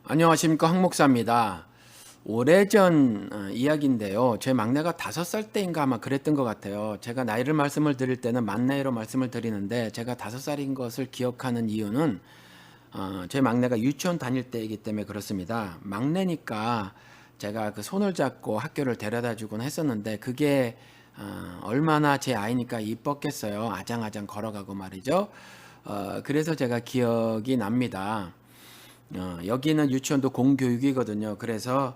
안녕하십니까, 황 목사입니다. 오래전 이야기인데요. 제 막내가 5살 때인가 아마 그랬던 것 같아요. 제가 나이를 말씀을 드릴 때는 만 나이로 말씀을 드리는데, 제가 5살인 것을 기억하는 이유는 제 막내가 유치원 다닐 때이기 때문에 그렇습니다. 막내니까 제가 그 손을 잡고 학교를 데려다 주곤 했었는데, 그게 얼마나 제 아이니까 이뻤겠어요. 아장아장 걸어가고 말이죠. 그래서 제가 기억이 납니다. 여기는 유치원도 공교육이거든요. 그래서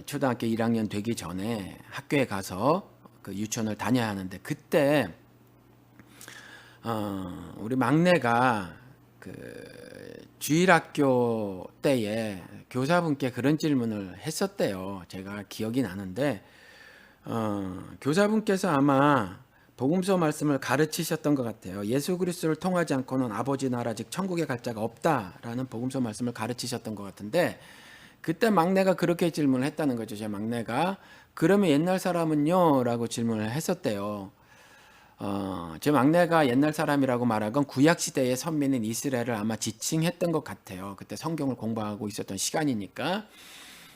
초등학교 1학년 되기 전에 학교에 가서 그 유치원을 다녀야 하는데, 그때 우리 막내가 그 주일학교 때에 교사분께 그런 질문을 했었대요. 제가 기억이 나는데, 교사분께서 아마 복음서 말씀을 가르치셨던 것 같아요. 예수 그리스도를 통하지 않고는 아버지 나라 즉 천국에 갈 자가 없다라는 복음서 말씀을 가르치셨던 것 같은데, 그때 막내가 그렇게 질문을 했다는 거죠. 제 막내가 그러면 옛날 사람은요? 라고 질문을 했었대요. 제 막내가 옛날 사람이라고 말한 건 구약 시대의 선민인 이스라엘을 아마 지칭했던 것 같아요. 그때 성경을 공부하고 있었던 시간이니까.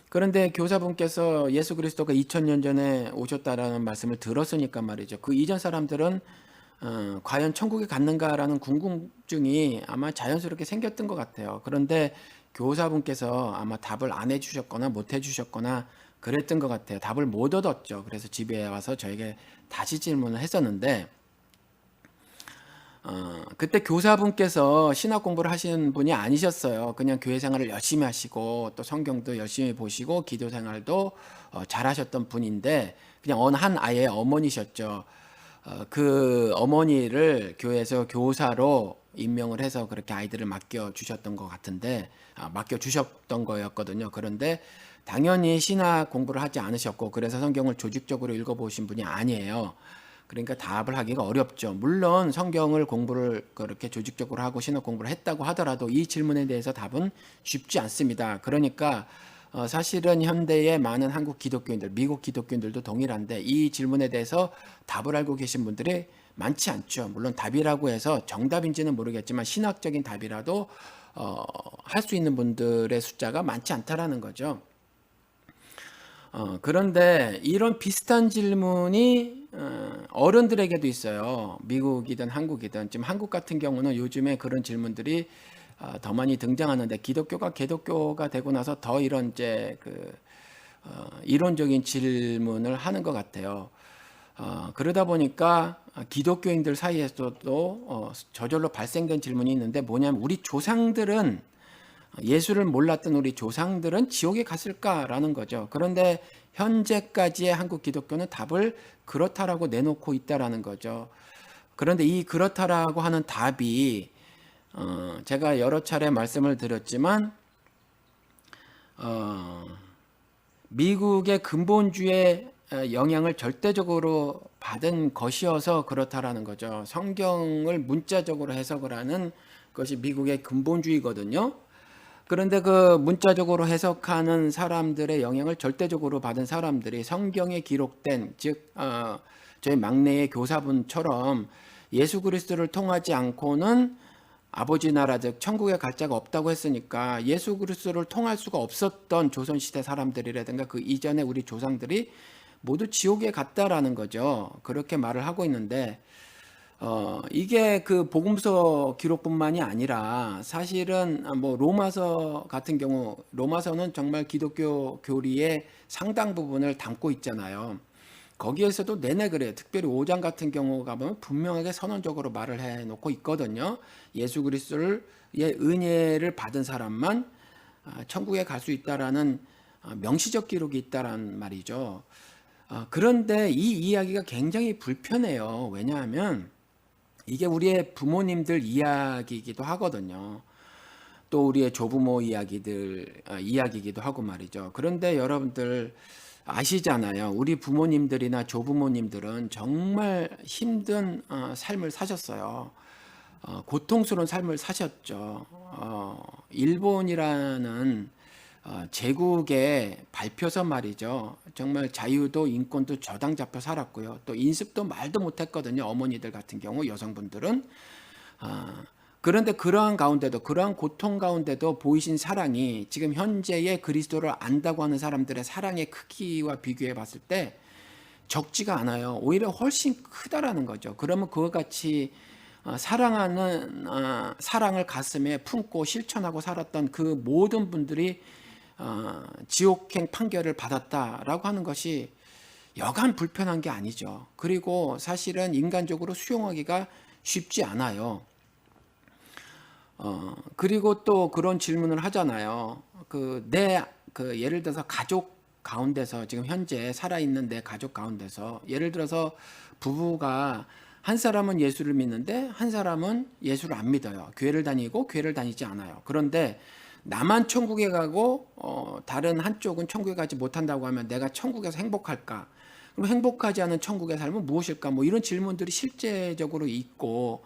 그런데 교사분께서 예수 그리스도가 2000년 전에 오셨다라는 말씀을 들었으니까 말이죠. 그 이전 사람들은 과연 천국에 갔는가라는 궁금증이 아마 자연스럽게 생겼던 것 같아요. 그런데 교사분께서 아마 답을 안 해주셨거나 못 해주셨거나 그랬던 것 같아요. 답을 못 얻었죠. 그래서 집에 와서 저에게 다시 질문을 했었는데, 그때 교사분께서 신학 공부를 하시는 분이 아니셨어요. 그냥 교회 생활을 열심히 하시고 또 성경도 열심히 보시고 기도 생활도 잘 하셨던 분인데, 그냥 어느 한 아이의 어머니셨죠. 그 어머니를 교회에서 교사로 임명을 해서 그렇게 아이들을 맡겨 주셨던 것 같은데, 맡겨 주셨던 거였거든요. 그런데 당연히 신학 공부를 하지 않으셨고, 그래서 성경을 조직적으로 읽어보신 분이 아니에요. 그러니까 답을 하기가 어렵죠. 물론 성경을 공부를 그렇게 조직적으로 하고 신학 공부를 했다고 하더라도 이 질문에 대해서 답은 쉽지 않습니다. 그러니까 사실은 현대의 많은 한국 기독교인들, 미국 기독교인들도 동일한데, 이 질문에 대해서 답을 알고 계신 분들이 많지 않죠. 물론 답이라고 해서 정답인지는 모르겠지만 신학적인 답이라도 할 수 있는 분들의 숫자가 많지 않다라는 거죠. 그런데 이런 비슷한 질문이 어른들에게도 있어요. 미국이든 한국이든. 지금 한국 같은 경우는 요즘에 그런 질문들이 더 많이 등장하는데, 기독교가 개독교가 되고 나서 더 이런 이제 이론적인 질문을 하는 것 같아요. 그러다 보니까 기독교인들 사이에서도 저절로 발생된 질문이 있는데, 뭐냐면 우리 조상들은, 예수를 몰랐던 우리 조상들은 지옥에 갔을까라는 거죠. 그런데 현재까지의 한국 기독교는 답을 그렇다라고 내놓고 있다라는 거죠. 그런데 이 그렇다라고 하는 답이 제가 여러 차례 말씀을 드렸지만 어, 미국의 근본주의 영향을 절대적으로 받은 것이어서 그렇다라는 거죠. 성경을 문자적으로 해석을 하는 것이 미국의 근본주의거든요. 그런데 그 문자적으로 해석하는 사람들의 영향을 절대적으로 받은 사람들이 성경에 기록된, 즉 저희 막내의 교사분처럼 예수 그리스도를 통하지 않고는 아버지 나라 즉 천국에 갈 자가 없다고 했으니까, 예수 그리스도를 통할 수가 없었던 조선시대 사람들이라든가 그 이전에 우리 조상들이 모두 지옥에 갔다라는 거죠. 그렇게 말을 하고 있는데, 이게 그 복음서 기록뿐만이 아니라 사실은 뭐 로마서 같은 경우, 로마서는 정말 기독교 교리의 상당 부분을 담고 있잖아요. 거기에서도 내내 그래요. 특별히 5장 같은 경우 가보면 분명하게 선언적으로 말을 해놓고 있거든요. 예수 그리스도의 은혜를 받은 사람만 천국에 갈 수 있다라는 명시적 기록이 있다란 말이죠. 그런데 이 이야기가 굉장히 불편해요. 왜냐하면 이게 우리의 부모님들 이야기이기도 하거든요. 또 우리의 조부모 이야기이기도 하고 말이죠. 그런데 여러분들 아시잖아요. 우리 부모님들이나 조부모님들은 정말 힘든 삶을 사셨어요. 고통스러운 삶을 사셨죠. 일본이라는 제국의 발표서 말이죠. 정말 자유도 인권도 저당 잡혀 살았고요. 또 인습도 말도 못했거든요. 어머니들 같은 경우 여성분들은. 그런데 그러한 가운데도, 그러한 고통 가운데도 보이신 사랑이 지금 현재의 그리스도를 안다고 하는 사람들의 사랑의 크기와 비교해 봤을 때 적지가 않아요. 오히려 훨씬 크다라는 거죠. 그러면 그와 같이 사랑하는 사랑을 가슴에 품고 실천하고 살았던 그 모든 분들이 지옥행 판결을 받았다라고 하는 것이 여간 불편한 게 아니죠. 그리고 사실은 인간적으로 수용하기가 쉽지 않아요. 그리고 또 그런 질문을 하잖아요. 예를 들어서 가족 가운데서 지금 현재 살아있는 내 가족 가운데서 예를 들어서 부부가 한 사람은 예수를 믿는데 한 사람은 예수를 안 믿어요. 교회를 다니고 교회를 다니지 않아요. 그런데 나만 천국에 가고 다른 한쪽은 천국에 가지 못한다고 하면 내가 천국에서 행복할까? 그럼 행복하지 않은 천국의 삶은 무엇일까? 뭐 이런 질문들이 실제적으로 있고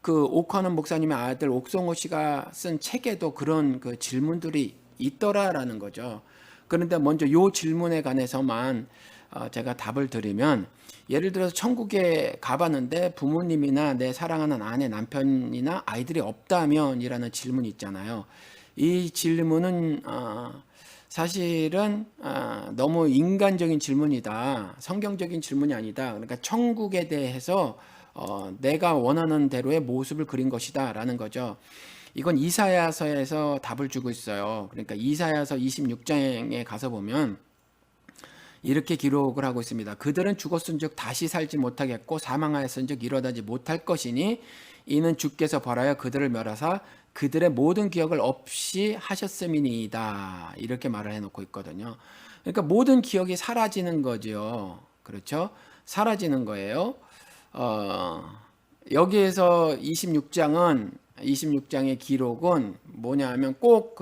그 옥화는 목사님의 아들 옥성호 씨가 쓴 책에도 그런 그 질문들이 있더라라는 거죠. 그런데 먼저 이 질문에 관해서만 제가 답을 드리면 예를 들어서 천국에 가봤는데 부모님이나 내 사랑하는 아내, 남편이나 아이들이 없다면이라는 질문이 있잖아요. 이 질문은 사실은 너무 인간적인 질문이다. 성경적인 질문이 아니다. 그러니까 천국에 대해서 내가 원하는 대로의 모습을 그린 것이다 라는 거죠. 이건 이사야서에서 답을 주고 있어요. 그러니까 이사야서 26장에 가서 보면 이렇게 기록을 하고 있습니다. 그들은 죽었은즉 다시 살지 못하겠고 사망하였은즉 일어나지 못할 것이니 이는 주께서 벌하여 그들을 멸하사 그들의 모든 기억을 없이 하셨음이니이다. 이렇게 말을 해놓고 있거든요. 그러니까 모든 기억이 사라지는 거죠. 그렇죠? 사라지는 거예요. 여기에서 26장의 기록은 뭐냐 하면 꼭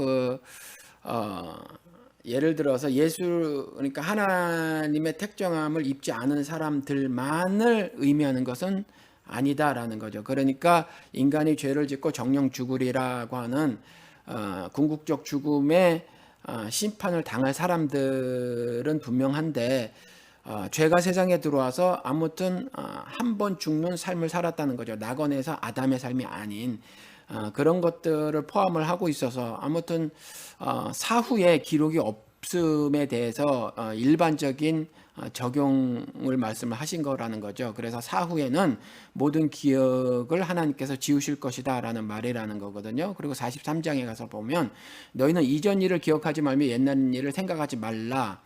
예를 들어서 그러니까 하나님의 택정함을 입지 않은 사람들만을 의미하는 것은 아니다라는 거죠. 그러니까 인간이 죄를 짓고 정령 죽으리라고 하는 궁극적 죽음의 심판을 당할 사람들은 분명한데 죄가 세상에 들어와서 아무튼 한 번 죽는 삶을 살았다는 거죠. 낙원에서 아담의 삶이 아닌 그런 것들을 포함을 하고 있어서 아무튼 사후에 기록이 없음에 대해서 일반적인 적용을 말씀을 하신 거라는 거죠. 그래서 사후에는 모든 기억을 하나님께서 지우실 것이다 라는 말이라는 거거든요. 그리고 43장에 가서 보면 너희는 이전 일을 기억하지 말며 옛날 일을 생각하지 말라.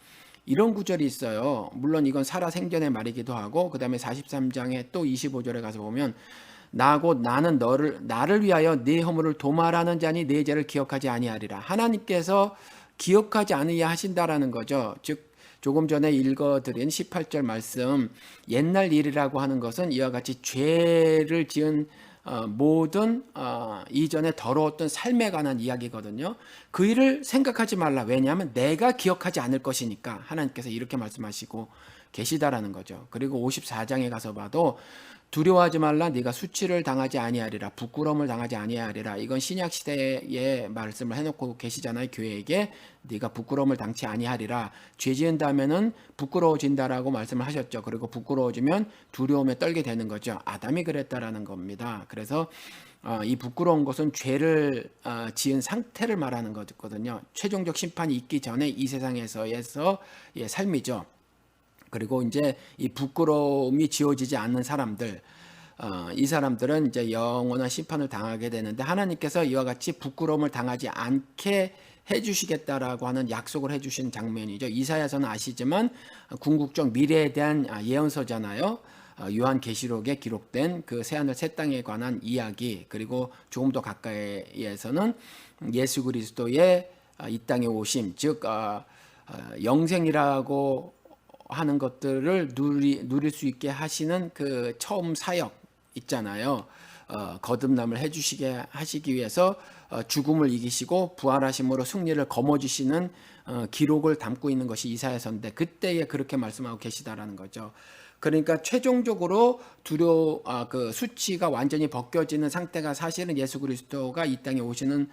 이런 구절이 있어요. 물론 이건 살아생전의 말이기도 하고 그 다음에 43장에 또 25절에 가서 보면 나는 나를 위하여 네 허물을 도말하는 자니 네 죄를 기억하지 아니하리라. 하나님께서 기억하지 않으려 하신다라는 거죠. 즉 조금 전에 읽어드린 18절 말씀 옛날 일이라고 하는 것은 이와 같이 죄를 지은 모든 이전에 더러웠던 삶에 관한 이야기거든요. 그 일을 생각하지 말라. 왜냐하면 내가 기억하지 않을 것이니까 하나님께서 이렇게 말씀하시고 계시다라는 거죠. 그리고 54장에 가서 봐도 두려워하지 말라. 네가 수치를 당하지 아니하리라. 부끄러움을 당하지 아니하리라. 이건 신약 시대에 말씀을 해놓고 계시잖아요. 교회에게 네가 부끄러움을 당치 아니하리라. 죄 지은다면은 부끄러워진다라고 말씀을 하셨죠. 그리고 부끄러워지면 두려움에 떨게 되는 거죠. 아담이 그랬다라는 겁니다. 그래서 이 부끄러운 것은 죄를 지은 상태를 말하는 거거든요. 최종적 심판이 있기 전에 이 세상에서의 삶이죠. 그리고 이제 이 부끄러움이 지워지지 않는 사람들, 이 사람들은 이제 영원한 심판을 당하게 되는데 하나님께서 이와 같이 부끄러움을 당하지 않게 해주시겠다라고 하는 약속을 해주신 장면이죠. 이사야서는 아시지만 궁극적 미래에 대한 예언서잖아요. 요한계시록에 기록된 그 새하늘 새 땅에 관한 이야기, 그리고 조금 더 가까이에서는 예수 그리스도의 이 땅에 오심, 즉 영생이라고 하는 것들을 누릴 수 있게 하시는 그 처음 사역 있잖아요. 거듭남을 해주시게 하시기 위해서 죽음을 이기시고 부활하심으로 승리를 거머쥐시는 기록을 담고 있는 것이 이사야서인데 그때에 그렇게 말씀하고 계시다라는 거죠. 그러니까 최종적으로 그 수치가 완전히 벗겨지는 상태가 사실은 예수 그리스도가 이 땅에 오시는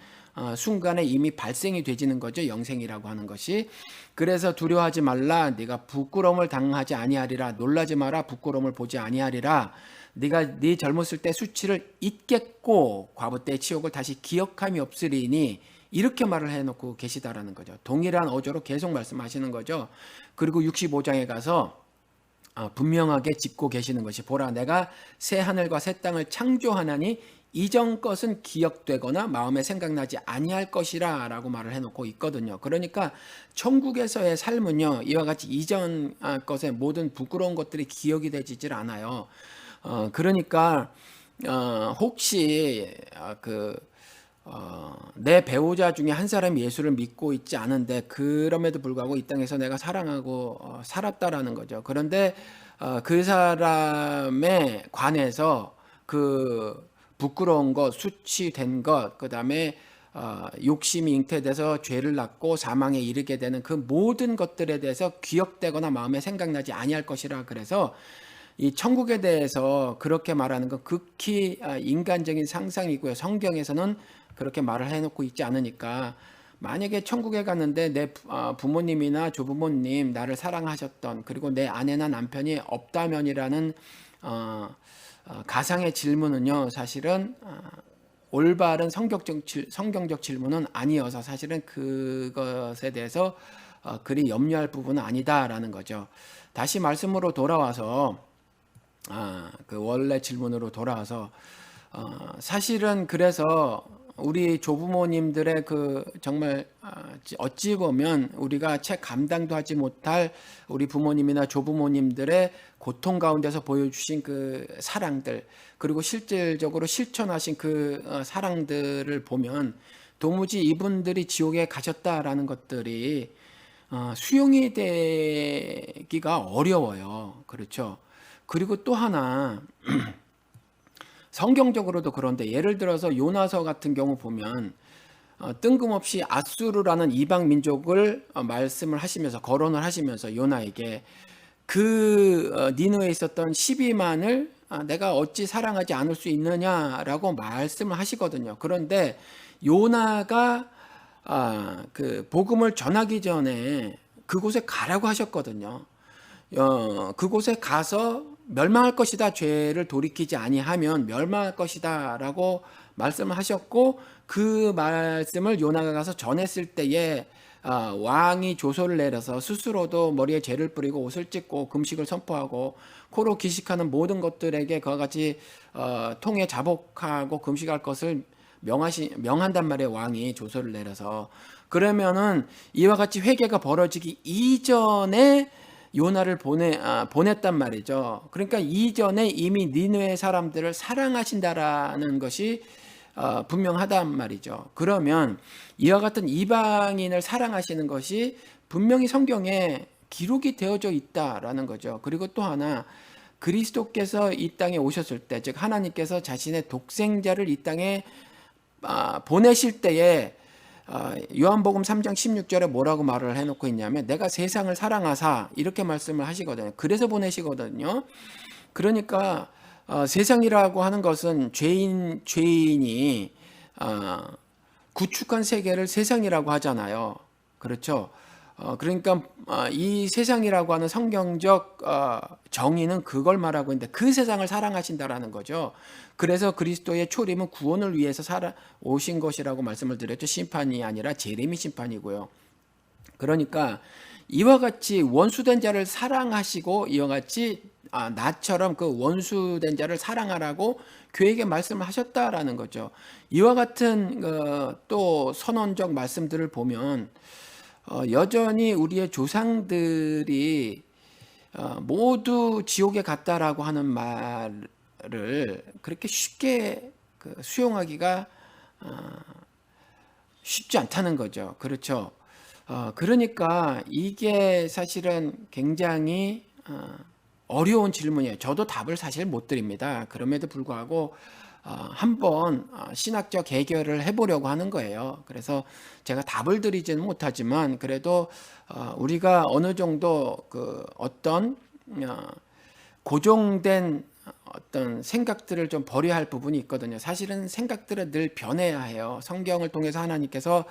순간에 이미 발생이 되지는 거죠. 영생이라고 하는 것이. 그래서 두려워하지 말라. 네가 부끄러움을 당하지 아니하리라. 놀라지 마라. 부끄러움을 보지 아니하리라. 네가 네 젊었을 때 수치를 잊겠고 과부 때의 치욕을 다시 기억함이 없으리니, 이렇게 말을 해놓고 계시다라는 거죠. 동일한 어조로 계속 말씀하시는 거죠. 그리고 65장에 가서 분명하게 짚고 계시는 것이, 보라 내가 새 하늘과 새 땅을 창조하나니 이전 것은 기억되거나 마음에 생각나지 아니할 것이라 라고 말을 해놓고 있거든요. 그러니까 천국에서의 삶은요, 이와 같이 이전 것의 모든 부끄러운 것들이 기억이 되지질 않아요. 그러니까 혹시 내 배우자 중에 한 사람이 예수를 믿고 있지 않은데 그럼에도 불구하고 이 땅에서 내가 사랑하고 살았다라는 거죠. 그런데 그 사람에 관해서 그 부끄러운 것, 수치된 것, 그 다음에 욕심이 잉태돼서 죄를 낳고 사망에 이르게 되는 그 모든 것들에 대해서 기억되거나 마음에 생각나지 아니할 것이라. 그래서 이 천국에 대해서 그렇게 말하는 건 극히 인간적인 상상이고요. 성경에서는 그렇게 말을 해놓고 있지 않으니까, 만약에 천국에 갔는데 내 부모님이나 조부모님 나를 사랑하셨던, 그리고 내 아내나 남편이 없다면이라는 가상의 질문은요, 사실은 올바른 성경적 질문은 아니어서 사실은 그것에 대해서 그리 염려할 부분은 아니다라는 거죠. 다시 말씀으로 돌아와서 그 원래 질문으로 돌아와서 사실은 그래서 우리 조부모님들의 그 정말 어찌 보면 우리가 채 감당도 하지 못할 우리 부모님이나 조부모님들의 고통 가운데서 보여주신 그 사랑들, 그리고 실질적으로 실천하신 그 사랑들을 보면 도무지 이분들이 지옥에 가셨다라는 것들이 수용이 되기가 어려워요. 그렇죠. 그리고 또 하나 성경적으로도 그런데, 예를 들어서 요나서 같은 경우 보면 뜬금없이 아수르라는 이방 민족을 말씀을 하시면서, 거론을 하시면서 요나에게 그 니느웨에 있었던 12만을 내가 어찌 사랑하지 않을 수 있느냐라고 말씀을 하시거든요. 그런데 요나가 그 복음을 전하기 전에 그곳에 가라고 하셨거든요. 그곳에 가서 멸망할 것이다. 죄를 돌이키지 아니하면 멸망할 것이다 라고 말씀을 하셨고, 그 말씀을 요나가 가서 전했을 때에 왕이 조소를 내려서 스스로도 머리에 죄를 뿌리고 옷을 찢고 금식을 선포하고 코로 기식하는 모든 것들에게 그와 같이 통에 자복하고 금식할 것을 명한단 말이에요. 왕이 조소를 내려서. 그러면은 이와 같이 회개가 벌어지기 이전에 요나를 보냈단 말이죠. 그러니까 이전에 이미 니느웨 사람들을 사랑하신다라는 것이 분명하단 말이죠. 그러면 이와 같은 이방인을 사랑하시는 것이 분명히 성경에 기록이 되어져 있다라는 거죠. 그리고 또 하나, 그리스도께서 이 땅에 오셨을 때, 즉 하나님께서 자신의 독생자를 이 땅에 보내실 때에 요한복음 3장 16절에 뭐라고 말을 해놓고 있냐면, 내가 세상을 사랑하사, 이렇게 말씀을 하시거든요. 그래서 보내시거든요. 그러니까 세상이라고 하는 것은 죄인이 구축한 세계를 세상이라고 하잖아요. 그렇죠. 그러니까 이 세상이라고 하는 성경적 정의는 그걸 말하고 있는데, 그 세상을 사랑하신다라는 거죠. 그래서 그리스도의 초림은 구원을 위해서 오신 것이라고 말씀을 드렸죠. 심판이 아니라 재림이 심판이고요. 그러니까 이와 같이 원수된 자를 사랑하시고, 이와 같이 나처럼 그 원수된 자를 사랑하라고 교회에게 말씀을 하셨다라는 거죠. 이와 같은 또 선언적 말씀들을 보면 여전히 우리의 조상들이 모두 지옥에 갔다라고 하는 말을 그렇게 쉽게 수용하기가 쉽지 않다는 거죠. 그렇죠. 그러니까 이게 사실은 굉장히 어려운 질문이에요. 저도 답을 사실 못 드립니다. 그럼에도 불구하고 한번 신학적 해결을 해보려고 하는 거예요. 그래서 제가 답을 드리지는 못하지만, 그래도 우리가 어느 정도 그 어떤 고정된 어떤 생각들을 좀 버려야 할 부분이 있거든요. 사실은 생각들은 늘 변해야 해요. 성경을 통해서 하나님께서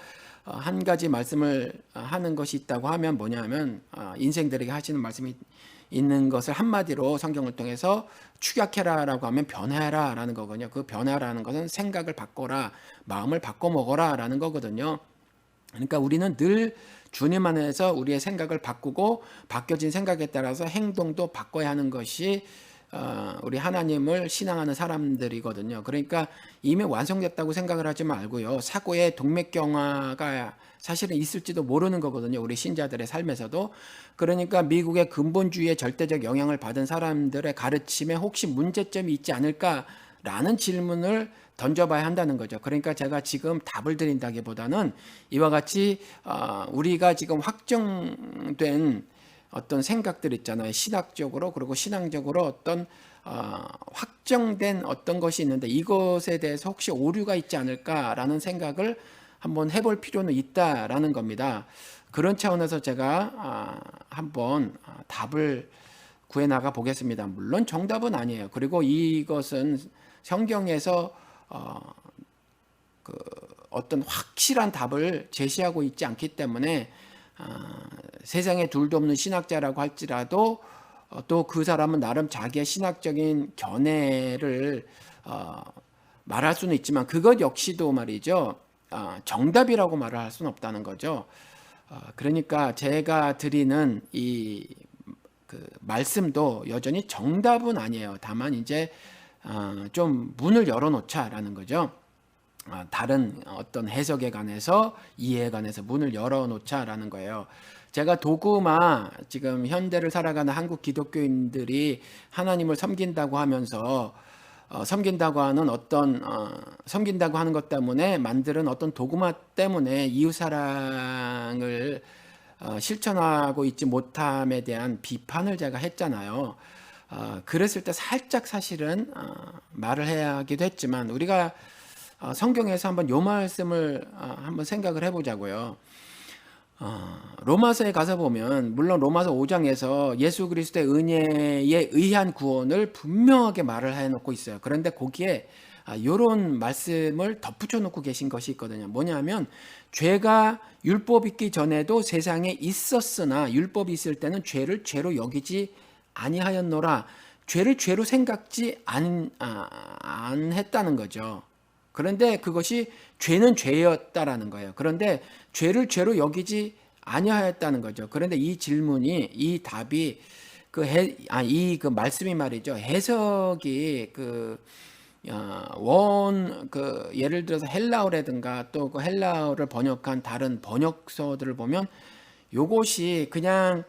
한 가지 말씀을 하는 것이 있다고 하면 뭐냐면 인생들에게 하시는 말씀이 있는 것을 한마디로 성경을 통해서 축약해라라고 하면 변해라라는 거거든요. 그 변화라는 것은 생각을 바꿔라, 마음을 바꿔 먹어라라는 거거든요. 그러니까 우리는 늘 주님 안에서 우리의 생각을 바꾸고 바뀌어진 생각에 따라서 행동도 바꿔야 하는 것이 우리 하나님을 신앙하는 사람들이거든요. 그러니까 이미 완성됐다고 생각을 하지 말고요. 사고의 동맥경화가 사실은 있을지도 모르는 거거든요. 우리 신자들의 삶에서도. 그러니까 미국의 근본주의의 절대적 영향을 받은 사람들의 가르침에 혹시 문제점이 있지 않을까라는 질문을 던져봐야 한다는 거죠. 그러니까 제가 지금 답을 드린다기보다는 이와 같이 우리가 지금 확정된 어떤 생각들 있잖아요. 신학적으로 그리고 신앙적으로 어떤 확정된 어떤 것이 있는데 이것에 대해서 혹시 오류가 있지 않을까라는 생각을 한번 해볼 필요는 있다라는 겁니다. 그런 차원에서 제가 한번 답을 구해나가 보겠습니다. 물론 정답은 아니에요. 그리고 이것은 성경에서 어떤 확실한 답을 제시하고 있지 않기 때문에 세상에 둘도 없는 신학자라고 할지라도 또 그 사람은 나름 자기의 신학적인 견해를 말할 수는 있지만 그것 역시도 말이죠. 정답이라고 말을 할 수는 없다는 거죠. 그러니까 제가 드리는 그 말씀도 여전히 정답은 아니에요. 다만 이제 좀 문을 열어놓자라는 거죠. 다른 어떤 해석에 관해서 이해에 관해서 문을 열어놓자라는 거예요. 제가 도구마 지금 현대를 살아가는 한국 기독교인들이 하나님을 섬긴다고 하면서 섬긴다고 하는 섬긴다고 하는 것 때문에 만드는 어떤 도구마 때문에 이웃 사랑을 실천하고 있지 못함에 대한 비판을 제가 했잖아요. 그랬을 때 살짝 사실은 말을 해야 하기도 했지만 우리가 성경에서 한번 요 말씀을 한번 생각을 해보자고요. 로마서에 가서 보면 물론 로마서 5장에서 예수 그리스도의 은혜에 의한 구원을 분명하게 말을 해놓고 있어요. 그런데 거기에 이런 말씀을 덧붙여 놓고 계신 것이 있거든요. 뭐냐면 죄가 율법 있기 전에도 세상에 있었으나 율법이 있을 때는 죄를 죄로 여기지 아니하였노라. 죄를 죄로 생각지 안 했다는 거죠. 그런데 그것이 죄는 죄였다라는 거예요. 그런데 죄를 죄로 여기지 아니하였다는 거죠. 그런데 이 질문이 이 답이 그 말씀이 말이죠. 해석이 예를 들어서 헬라어라든가 또 그 헬라어를 번역한 다른 번역서들을 보면 요것이 그냥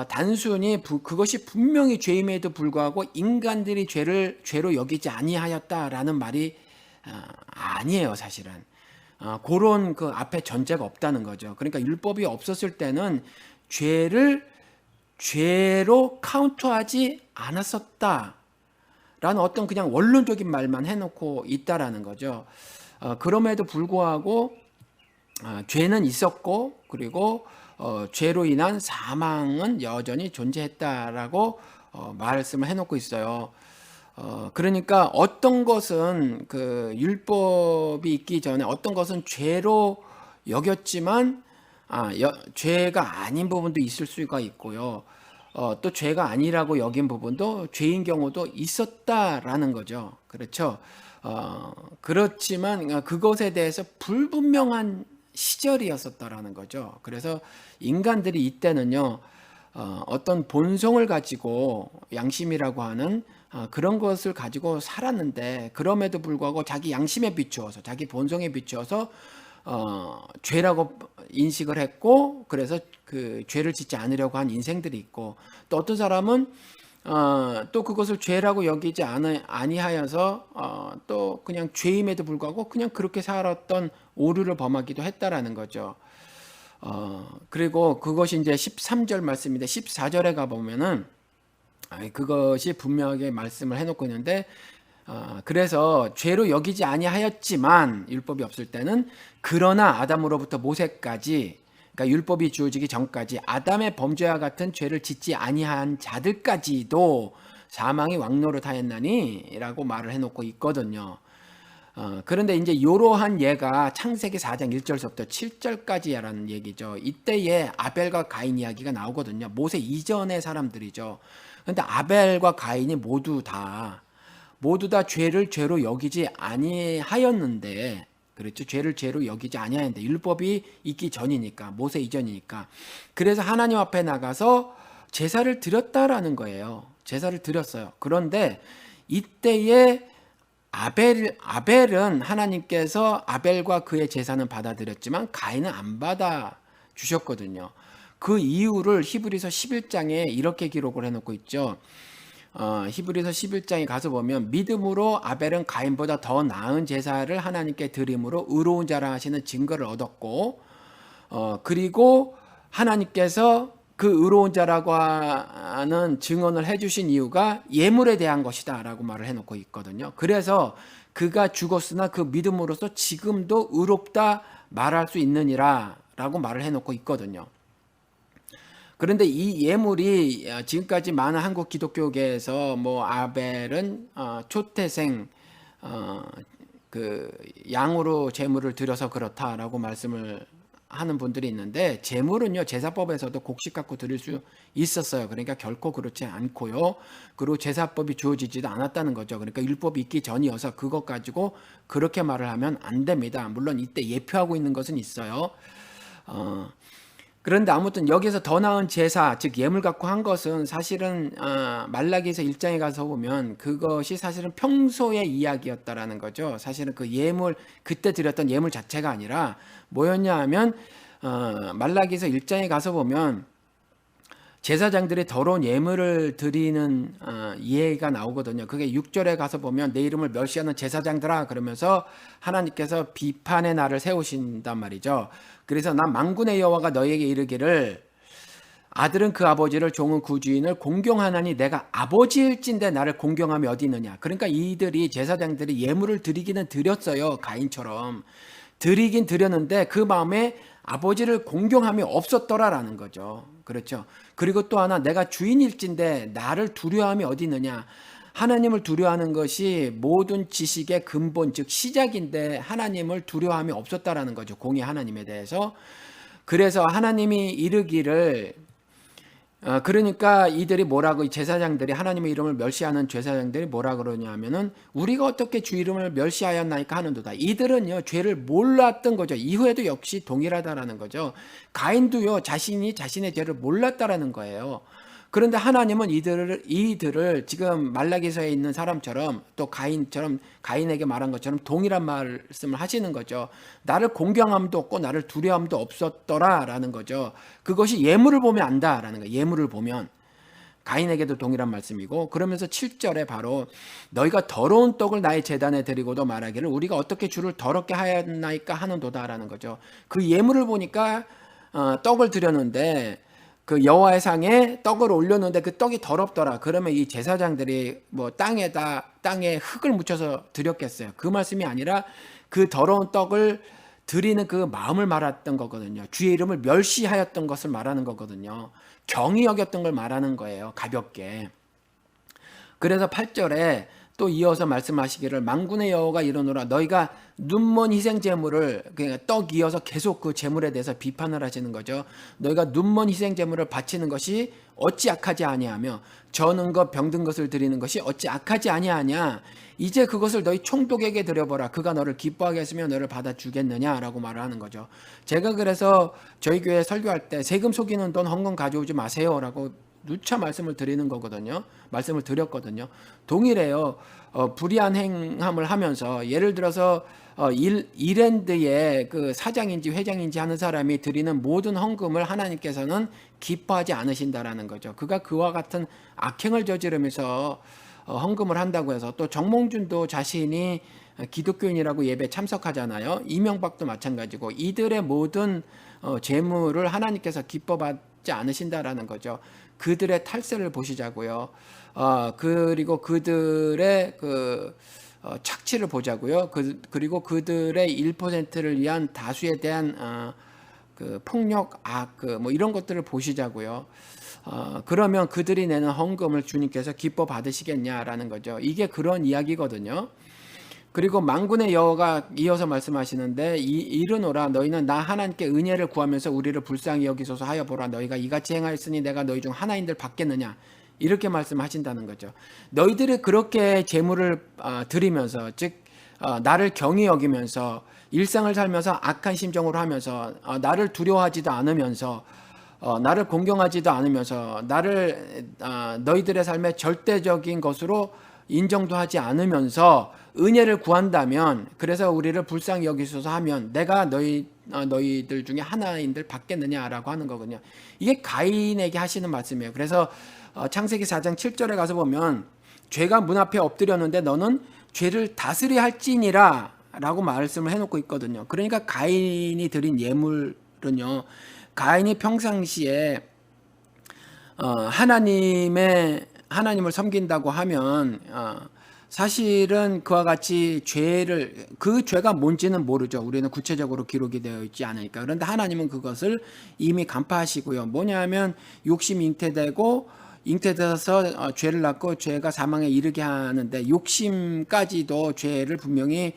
단순히 그것이 분명히 죄임에도 불구하고 인간들이 죄를 죄로 여기지 아니하였다라는 말이 아니에요, 사실은. 그런 그 앞에 전제가 없다는 거죠. 그러니까 율법이 없었을 때는 죄를 죄로 카운트하지 않았었다라는 어떤 그냥 원론적인 말만 해놓고 있다라는 거죠. 그럼에도 불구하고 죄는 있었고 그리고 죄로 인한 사망은 여전히 존재했다라고 말씀을 해놓고 있어요. 그러니까 어떤 것은 그 율법이 있기 전에 어떤 것은 죄로 여겼지만 죄가 아닌 부분도 있을 수가 있고요. 또 죄가 아니라고 여긴 부분도 죄인 경우도 있었다라는 거죠. 그렇죠. 그렇지만 그것에 대해서 불분명한 시절이었었다라는 거죠. 그래서 인간들이 이때는요, 어떤 본성을 가지고 양심이라고 하는 그런 것을 가지고 살았는데 그럼에도 불구하고 자기 양심에 비추어서 자기 본성에 비추어서 죄라고 인식을 했고 그래서 그 죄를 짓지 않으려고 한 인생들이 있고 또 어떤 사람은 또 그것을 죄라고 여기지 아니하여서 또 그냥 죄임에도 불구하고 그냥 그렇게 살았던 오류를 범하기도 했다라는 거죠. 그리고 그것이 이제 13절 말씀인데 14절에 가보면은 그것이 분명하게 말씀을 해놓고 있는데 그래서 죄로 여기지 아니하였지만 율법이 없을 때는 그러나 아담으로부터 모세까지 그러니까 율법이 주어지기 전까지 아담의 범죄와 같은 죄를 짓지 아니한 자들까지도 사망이 왕노릇하였나니라고 말을 해놓고 있거든요. 그런데 이제 이러한 예가 창세기 4장 1절부터 7절까지라는 얘기죠. 이때에 아벨과 가인 이야기가 나오거든요. 모세 이전의 사람들이죠. 그런데 아벨과 가인이 모두 다 죄를 죄로 여기지 아니하였는데, 그렇죠. 죄를 죄로 여기지 아니하였는데, 율법이 있기 전이니까, 모세 이전이니까. 그래서 하나님 앞에 나가서 제사를 드렸다라는 거예요. 제사를 드렸어요. 그런데 이때에 아벨은 하나님께서 아벨과 그의 제사는 받아들였지만 가인은 안 받아 주셨거든요. 그 이유를 히브리서 11장에 이렇게 기록을 해놓고 있죠. 히브리서 11장에 가서 보면 믿음으로 아벨은 가인보다 더 나은 제사를 하나님께 드림으로 의로운 자라 하시는 증거를 얻었고, 그리고 하나님께서 그 의로운 자라고 하는 증언을 해주신 이유가 예물에 대한 것이다 라고 말을 해놓고 있거든요. 그래서 그가 죽었으나 그 믿음으로써 지금도 의롭다 말할 수 있느니라 라고 말을 해놓고 있거든요. 그런데 이 예물이 지금까지 많은 한국 기독교계에서 뭐 아벨은 초태생 그 양으로 제물을 드려서 그렇다라고 말씀을 하는 분들이 있는데, 제물은요 제사법에서도 곡식 갖고 드릴 수 있었어요. 그러니까 결코 그렇지 않고요. 그리고 제사법이 주어지지도 않았다는 거죠. 그러니까 율법이 있기 전이어서 그것 가지고 그렇게 말을 하면 안 됩니다. 물론 이때 예표하고 있는 것은 있어요. 그런데 아무튼 여기서 더 나은 제사, 즉 예물 갖고 한 것은 사실은 말라기서 1장에 가서 보면 그것이 사실은 평소의 이야기였다라는 거죠. 사실은 그 예물, 그때 드렸던 예물 자체가 아니라 뭐였냐 하면 말라기서 1장에 가서 보면 제사장들이 더러운 예물을 드리는 예가 나오거든요. 그게 6절에 가서 보면 내 이름을 멸시하는 제사장들아 그러면서 하나님께서 비판의 날을 세우신단 말이죠. 그래서 난 만군의 여호와가 너에게 이르기를 아들은 그 아버지를 종은 그 주인을 공경하나니 내가 아버지일진데 나를 공경함이 어디 있느냐. 그러니까 이들이 제사장들이 예물을 드리기는 드렸어요. 가인처럼 드리긴 드렸는데 그 마음에 아버지를 공경함이 없었더라라는 거죠. 그렇죠. 그리고 또 하나 내가 주인일진데 나를 두려워함이 어디 있느냐. 하나님을 두려워하는 것이 모든 지식의 근본 즉 시작인데 하나님을 두려워함이 없었다라는 거죠. 공의 하나님에 대해서. 그래서 하나님이 이르기를 그러니까 이들이 뭐라고, 제사장들이 하나님의 이름을 멸시하는 제사장들이 뭐라 그러냐면은 우리가 어떻게 주 이름을 멸시하였나이까 하는도다. 이들은요 죄를 몰랐던 거죠. 이후에도 역시 동일하다라는 거죠. 가인도요 자신이 자신의 죄를 몰랐다라는 거예요. 그런데 하나님은 이들을 지금 말라기서에 있는 사람처럼 또 가인처럼 가인에게 말한 것처럼 동일한 말씀을 하시는 거죠. 나를 공경함도 없고 나를 두려움도 없었더라라는 거죠. 그것이 예물을 보면 안다라는 거예요. 예물을 보면 가인에게도 동일한 말씀이고, 그러면서 7절에 바로 너희가 더러운 떡을 나의 제단에 드리고도 말하기를 우리가 어떻게 주를 더럽게 하였나이까 하는도다라는 거죠. 그 예물을 보니까 떡을 드렸는데 그 여호와의 상에 떡을 올렸는데 그 떡이 더럽더라. 그러면 이 제사장들이 뭐 땅에 흙을 묻혀서 드렸겠어요. 그 말씀이 아니라 그 더러운 떡을 드리는 그 마음을 말했던 거거든요. 주의 이름을 멸시하였던 것을 말하는 거거든요. 경히 여겼던 걸 말하는 거예요. 가볍게. 그래서 8절에 또 이어서 말씀하시기를 만군의 여호와가 이르노라 너희가 눈먼 희생 제물을, 그러니까 떡 이어서 계속 그 제물에 대해서 비판을 하시는 거죠. 너희가 눈먼 희생 제물을 바치는 것이 어찌 악하지 아니하며 저는 것 병든 것을 드리는 것이 어찌 악하지 아니하냐. 이제 그것을 너희 총독에게 드려보라. 그가 너를 기뻐하게 했으며 너를 받아주겠느냐라고 말을 하는 거죠. 제가 그래서 저희 교회 설교할 때 세금 속이는 돈 헌금 가져오지 마세요라고 누차 말씀을 드리는 거거든요. 말씀을 드렸거든요. 동일해요. 불의한 행함을 하면서 예를 들어서 이랜드의 그 사장인지 회장인지 하는 사람이 드리는 모든 헌금을 하나님께서는 기뻐하지 않으신다라는 거죠. 그가 그와 같은 악행을 저지르면서 헌금을 한다고 해서, 또 정몽준도 자신이 기독교인이라고 예배 참석하잖아요. 이명박도 마찬가지고 이들의 모든 재물을 하나님께서 기뻐받지 않으신다라는 거죠. 그들의 탈세를 보시자고요. 그리고 그들의 그 착취를 보자고요. 그리고 그들의 1%를 위한 다수에 대한 그 폭력, 뭐 이런 것들을 보시자고요. 그러면 그들이 내는 헌금을 주님께서 기뻐 받으시겠냐라는 거죠. 이게 그런 이야기거든요. 그리고 만군의 여호와가 이어서 말씀하시는데 이르노라 너희는 나 하나님께 은혜를 구하면서 우리를 불쌍히 여기소서 하여 보라. 너희가 이같이 행하였으니 내가 너희 중 하나인들 받겠느냐, 이렇게 말씀하신다는 거죠. 너희들이 그렇게 제물을 드리면서, 즉 나를 경히 여기면서 일상을 살면서 악한 심정으로 하면서 나를 두려워하지도 않으면서 나를 공경하지도 않으면서 나를 너희들의 삶의 절대적인 것으로 인정도 하지 않으면서 은혜를 구한다면, 그래서 우리를 불쌍히 여기소서 하면 내가 너희들 중에 하나인들 받겠느냐라고 하는 거거든요. 이게 가인에게 하시는 말씀이에요. 그래서 창세기 4장 7절에 가서 보면 죄가 문 앞에 엎드렸는데 너는 죄를 다스려 할지니라 라고 말씀을 해놓고 있거든요. 그러니까 가인이 드린 예물은요, 가인이 평상시에 하나님을 섬긴다고 하면 사실은 그와 같이 그 죄가 뭔지는 모르죠. 우리는 구체적으로 기록이 되어 있지 않으니까. 그런데 하나님은 그것을 이미 간파하시고요. 뭐냐면 욕심이 잉태돼서 죄를 낳고 죄가 사망에 이르게 하는데, 욕심까지도 죄를 분명히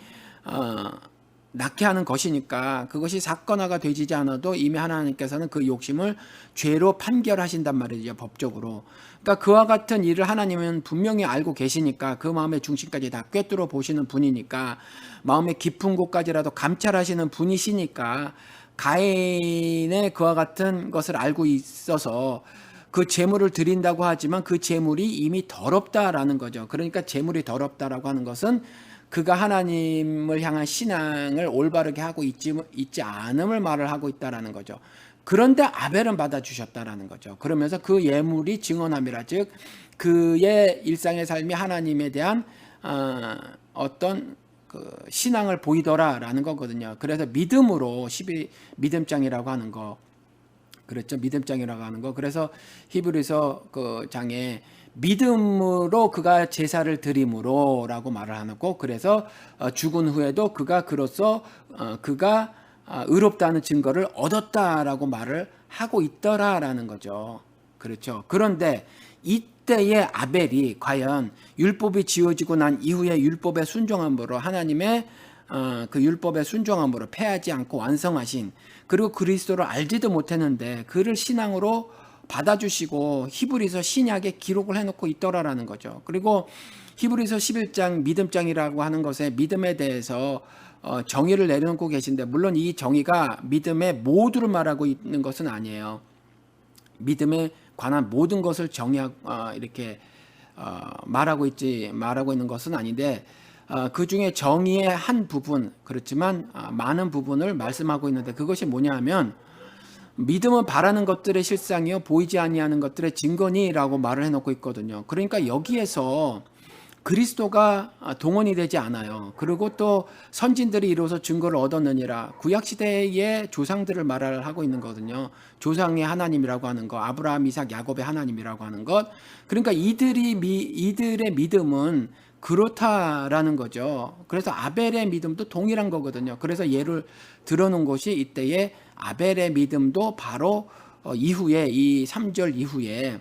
낳게 하는 것이니까 그것이 사건화가 되지 않아도 이미 하나님께서는 그 욕심을 죄로 판결하신단 말이죠, 법적으로. 그러니까 그와 같은 일을 하나님은 분명히 알고 계시니까, 그 마음의 중심까지 다 꿰뚫어 보시는 분이니까, 마음의 깊은 곳까지라도 감찰하시는 분이시니까 가인의 그와 같은 것을 알고 있어서 그 제물을 드린다고 하지만 그 제물이 이미 더럽다라는 거죠. 그러니까 제물이 더럽다라고 하는 것은 그가 하나님을 향한 신앙을 올바르게 하고 있지 않음을 말을 하고 있다라는 거죠. 그런데 아벨은 받아주셨다라는 거죠. 그러면서 그 예물이 증언함이라, 즉 그의 일상의 삶이 하나님에 대한 어떤 그 신앙을 보이더라라는 거거든요. 그래서 믿음으로 믿음장이라고 하는 거, 그렇죠? 믿음장이라고 하는 거. 그래서 히브리서 그 장에 믿음으로 그가 제사를 드림으로라고 말을 하고, 그래서 죽은 후에도 그가 그로써 그가 의롭다는 증거를 얻었다라고 말을 하고 있더라라는 거죠. 그렇죠. 그런데 이때의 아벨이 과연 율법이 지어지고 난 이후에 율법의 순종함으로, 하나님의 그 율법의 순종함으로 패하지 않고 완성하신, 그리고 그리스도를 알지도 못했는데 그를 신앙으로 받아주시고 히브리서 신약에 기록을 해놓고 있더라라는 거죠. 그리고 히브리서 11장 믿음장이라고 하는 것에 믿음에 대해서 정의를 내려놓고 계신데, 물론 이 정의가 믿음의 모두를 말하고 있는 것은 아니에요. 믿음에 관한 모든 것을 이렇게 말하고 있는 것은 아닌데, 그 중에 정의의 한 부분, 그렇지만 많은 부분을 말씀하고 있는데, 그것이 뭐냐 하면 믿음은 바라는 것들의 실상이요 보이지 아니하는 것들의 증거니라고 말을 해놓고 있거든요. 그러니까 여기에서 그리스도가 동원이 되지 않아요. 그리고 또 선진들이 이루어서 증거를 얻었느니라, 구약시대의 조상들을 말을 하고 있는 거거든요. 조상의 하나님이라고 하는 것, 아브라함, 이삭, 야곱의 하나님이라고 하는 것. 그러니까 이들의 믿음은 그렇다라는 거죠. 그래서 아벨의 믿음도 동일한 거거든요. 그래서 예를 들어놓은 것이 이때의 아벨의 믿음도 바로 이후에, 이 3절 이후에,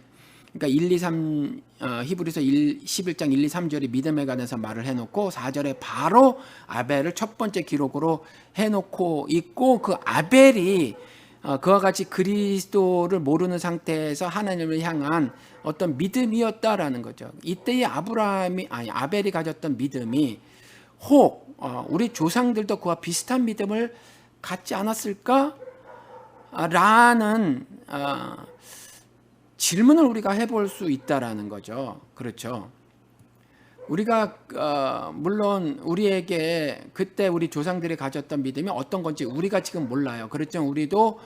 그러니까 1, 2, 3 히브리서 11장 1, 2, 3절이 믿음에 관해서 말을 해놓고 4절에 바로 아벨을 첫 번째 기록으로 해놓고 있고, 그 아벨이 그와 같이 그리스도를 모르는 상태에서 하나님을 향한 어떤 믿음이었다라는 거죠. 이때의 아벨이 가졌던 믿음이 혹 우리 조상들도 그와 비슷한 믿음을 갖지 않았을까? 라는 질문을 우리가 해볼 수 있다라는 거죠. 그렇죠. 우리가 물론 우리에게 그때 우리 조상들이 가졌던 믿음이 어떤 건지 우리가 지금 몰라요. 그렇죠. 우리도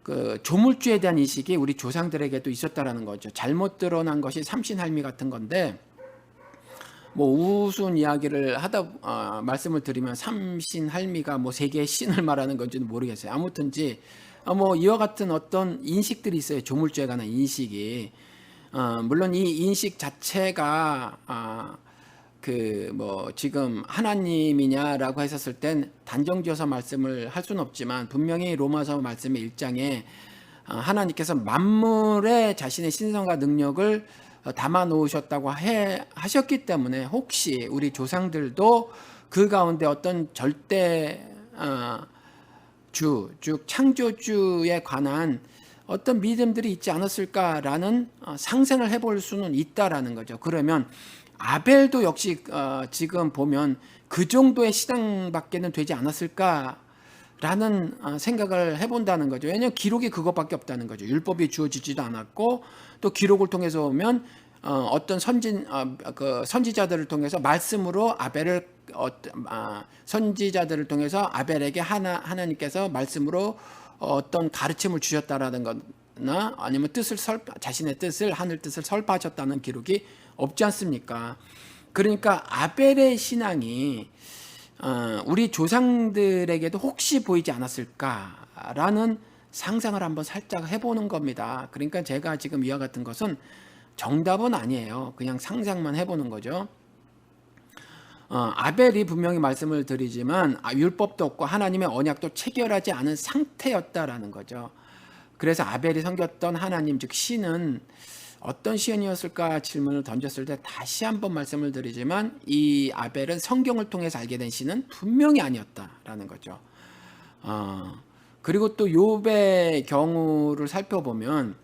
그 조물주에 대한 인식이 우리 조상들에게도 있었다라는 거죠. 잘못 드러난 것이 삼신할미 같은 건데, 뭐 우스운 이야기를 하다 말씀을 드리면 삼신할미가 뭐 세 개의 신을 말하는 건지는 모르겠어요. 아무튼지 뭐 이와 같은 어떤 인식들이 있어요. 조물주에 관한 인식이. 물론 이 인식 자체가 그 뭐 지금 하나님이냐라고 했었을 땐 단정지어서 말씀을 할 수는 없지만, 분명히 로마서 말씀의 1장에 하나님께서 만물에 자신의 신성과 능력을 담아 놓으셨다고 하셨기 때문에 혹시 우리 조상들도 그 가운데 어떤 절대 즉 창조주에 관한 어떤 믿음들이 있지 않았을까라는 상상을 해볼 수는 있다라는 거죠. 그러면 아벨도 역시 지금 보면 그 정도의 신앙밖에는 되지 않았을까라는 생각을 해본다는 거죠. 왜냐하면 기록이 그것밖에 없다는 거죠. 율법이 주어지지도 않았고 또 기록을 통해서 보면 어떤 선지자들을 통해서 말씀으로 아벨을 선지자들을 통해서 아벨에게 하나님께서 말씀으로 어떤 가르침을 주셨다라는 거나 아니면 자신의 뜻을 하늘 뜻을 설파하셨다는 기록이 없지 않습니까? 그러니까 아벨의 신앙이 우리 조상들에게도 혹시 보이지 않았을까라는 상상을 한번 살짝 해보는 겁니다. 그러니까 제가 지금 이와 같은 것은 정답은 아니에요. 그냥 상상만 해보는 거죠. 아벨이 분명히 말씀을 드리지만 율법도 없고 하나님의 언약도 체결하지 않은 상태였다라는 거죠. 그래서 아벨이 섬겼던 하나님 즉 신은 어떤 신이었을까 질문을 던졌을 때 다시 한번 말씀을 드리지만 이 아벨은 성경을 통해서 알게 된 신은 분명히 아니었다라는 거죠. 그리고 또 욥의 경우를 살펴보면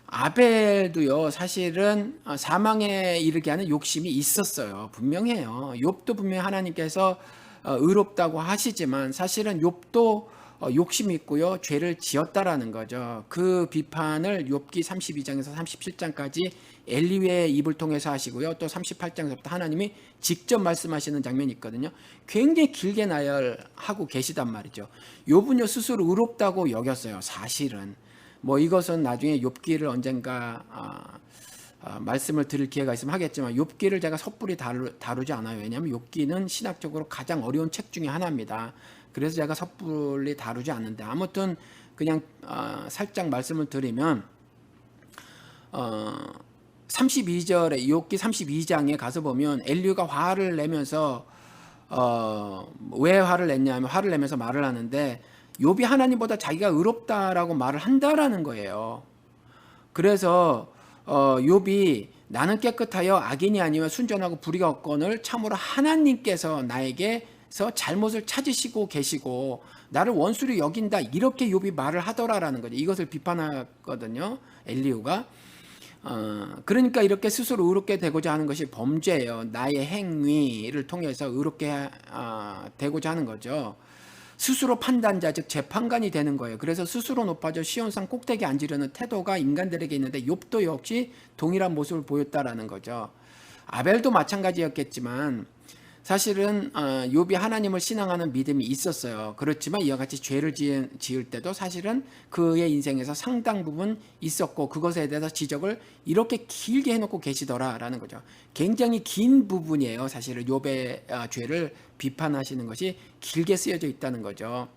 아벨도요 사실은 사망에 이르게 하는 욕심이 있었어요. 분명해요. 욥도 분명히 하나님께서 의롭다고 하시지만 사실은 욥도 욕심이 있고요 죄를 지었다라는 거죠. 그 비판을 욥기 32장에서 37장까지 엘리의 입을 통해서 하시고요 또 38장에서부터 하나님이 직접 말씀하시는 장면이 있거든요. 굉장히 길게 나열하고 계시단 말이죠. 욥은요 스스로 의롭다고 여겼어요. 사실은 뭐 이것은 나중에 욥기를 언젠가 말씀을 드릴 기회가 있으면 하겠지만 욥기를 제가 섣불리 다루지 않아요. 왜냐하면 욥기는 신학적으로 가장 어려운 책 중에 하나입니다. 그래서 제가 섣불리 다루지 않는데 아무튼 그냥 살짝 말씀을 드리면 32절에 욥기 32장에 가서 보면 엘리후가 화를 내면서 왜 화를 냈냐면 화를 내면서 말을 하는데 욥이 하나님보다 자기가 의롭다라고 말을 한다라는 거예요. 그래서 욥이 나는 깨끗하여 악인이 아니면 순전하고 불의가 없거늘 참으로 하나님께서 나에게서 잘못을 찾으시고 계시고 나를 원수로 여긴다 이렇게 욥이 말을 하더라라는 거죠. 이것을 비판하거든요. 엘리후가. 그러니까 이렇게 스스로 의롭게 되고자 하는 것이 범죄예요. 나의 행위를 통해서 의롭게 되고자 하는 거죠. 스스로 판단자 즉 재판관이 되는 거예요. 그래서 스스로 높아져 시온산 꼭대기에 앉으려는 태도가 인간들에게 있는데 욥도 역시 동일한 모습을 보였다라는 거죠. 아벨도 마찬가지였겠지만 사실은 욥이 하나님을 신앙하는 믿음이 있었어요. 그렇지만 이와 같이 죄를 지을 때도 사실은 그의 인생에서 상당 부분 있었고 그것에 대해서 지적을 이렇게 길게 해놓고 계시더라라는 거죠. 굉장히 긴 부분이에요. 사실은 욥의 죄를 비판하시는 것이 길게 쓰여져 있다는 거죠.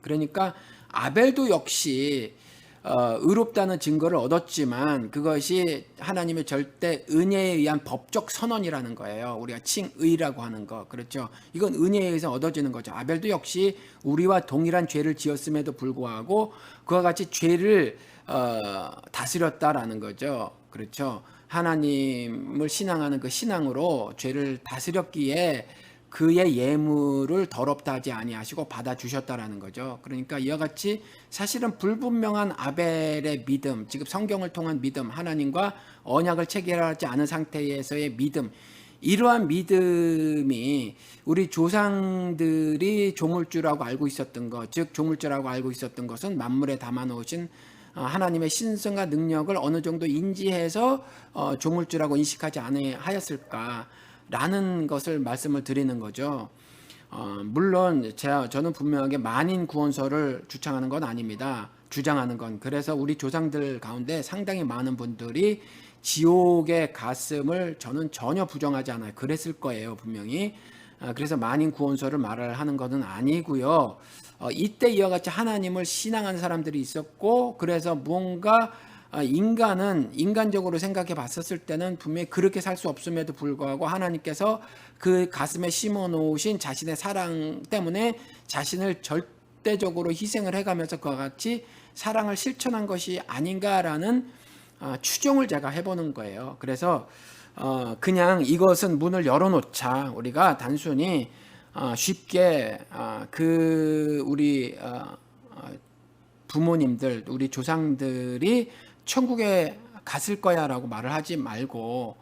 그러니까 아벨도 역시 의롭다는 증거를 얻었지만 그것이 하나님의 절대 은혜에 의한 법적 선언이라는 거예요. 우리가 칭의라고 하는 거. 그렇죠. 이건 은혜에 의해서 얻어지는 거죠. 아벨도 역시 우리와 동일한 죄를 지었음에도 불구하고 그와 같이 죄를 다스렸다라는 거죠. 그렇죠. 하나님을 신앙하는 그 신앙으로 죄를 다스렸기에 그의 예물을 더럽다 하지 아니하시고 받아주셨다라는 거죠. 그러니까 이와 같이 사실은 불분명한 아벨의 믿음, 즉 성경을 통한 믿음, 하나님과 언약을 체결하지 않은 상태에서의 믿음, 이러한 믿음이 우리 조상들이 조물주라고 알고 있었던 것, 즉 조물주라고 알고 있었던 것은 만물에 담아놓으신 하나님의 신성과 능력을 어느 정도 인지해서 조물주라고 인식하지 아니하였을까 라는 것을 말씀을 드리는 거죠. 물론 저는 분명하게 만인 구원설을 주장하는 건 아닙니다. 주장하는 건. 그래서 우리 조상들 가운데 상당히 많은 분들이 지옥에 갔음을 저는 전혀 부정하지 않아요. 그랬을 거예요, 분명히. 그래서 만인 구원설을 말을 하는 것은 아니고요. 이때 이와 같이 하나님을 신앙하는 사람들이 있었고 그래서 무언가 인간은 인간적으로 생각해 봤었을 때는 분명히 그렇게 살 수 없음에도 불구하고 하나님께서 그 가슴에 심어 놓으신 자신의 사랑 때문에 자신을 절대 절대적으로 희생을 해가면서 그와 같이 사랑을 실천한 것이 아닌가라는 추정을 제가 해보는 거예요. 그래서 그냥 이것은 문을 열어놓자, 우리가 단순히 쉽게 우리 부모님들, 우리 조상들이 천국에 갔을 거야라고 말을 하지 말고,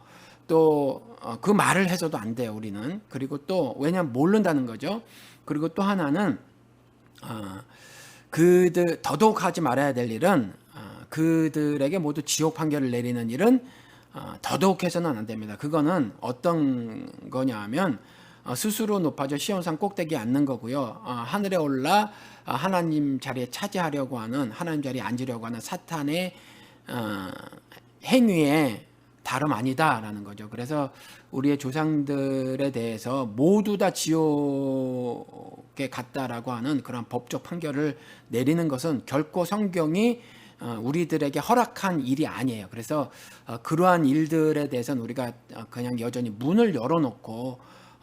또 그 말을 해서도 안 돼요, 우리는. 그리고 또 왜냐면 모른다는 거죠. 그리고 또 하나는 그들 더더욱 하지 말아야 될 일은 그들에게 모두 지옥 판결을 내리는 일은 더더욱 해서는 안 됩니다. 그거는 어떤 거냐면 스스로 높아져 시온산 꼭대기에 앉는 거고요. 하늘에 올라 하나님 자리에 차지하려고 하는, 하나님 자리에 앉으려고 하는 사탄의 행위에 다름 아니다라는 거죠. 그래서 우리의 조상들에 대해서 모두 다 지옥에 갔다라고 하는 그런 법적 판결을 내리는 것은 결코 성경이 우리들에게 허락한 일이 아니에요. 그래서 그러한 일들에 대해서는 우리가 그냥 여전히 문을 열어놓고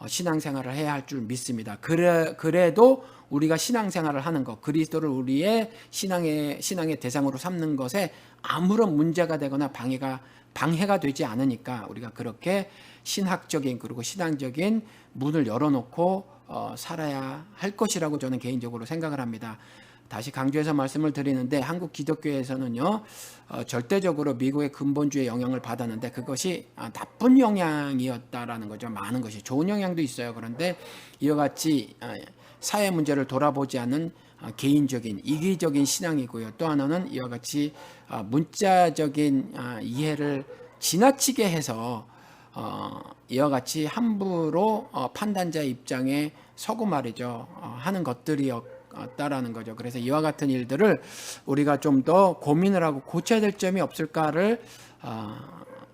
신앙생활을 해야 할 줄 믿습니다. 그래도 우리가 신앙생활을 하는 것, 그리스도를 우리의 신앙의 대상으로 삼는 것에 아무런 문제가 되거나 방해가 되지 않으니까 우리가 그렇게 신학적인 그리고 신앙적인 문을 열어놓고 살아야 할 것이라고 저는 개인적으로 생각을 합니다. 다시 강조해서 말씀을 드리는데, 한국 기독교에서는요 절대적으로 미국의 근본주의 영향을 받았는데 그것이 나쁜 영향이었다라는 거죠. 많은 것이 좋은 영향도 있어요. 그런데 이와 같이 사회 문제를 돌아보지 않는 개인적인 이기적인 신앙이고요. 또 하나는 이와 같이 문자적인 이해를 지나치게 해서 이와 같이 함부로 판단자의 입장에 서고 말이죠 하는 것들이었다라는 거죠. 그래서 이와 같은 일들을 우리가 좀 더 고민을 하고 고쳐야 될 점이 없을까를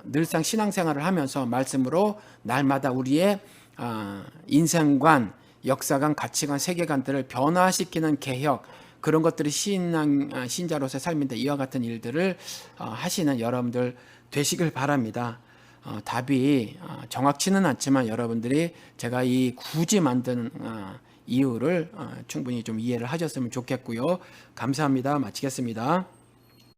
늘상 신앙생활을 하면서 말씀으로 날마다 우리의 인생관, 역사관, 가치관, 세계관들을 변화시키는 개혁, 그런 것들이 신자로서의 삶인데 이와 같은 일들을 하시는 여러분들 되시길 바랍니다. 답이 정확치는 않지만 여러분들이 제가 이 굳이 만든 이유를 충분히 좀 이해를 하셨으면 좋겠고요. 감사합니다. 마치겠습니다.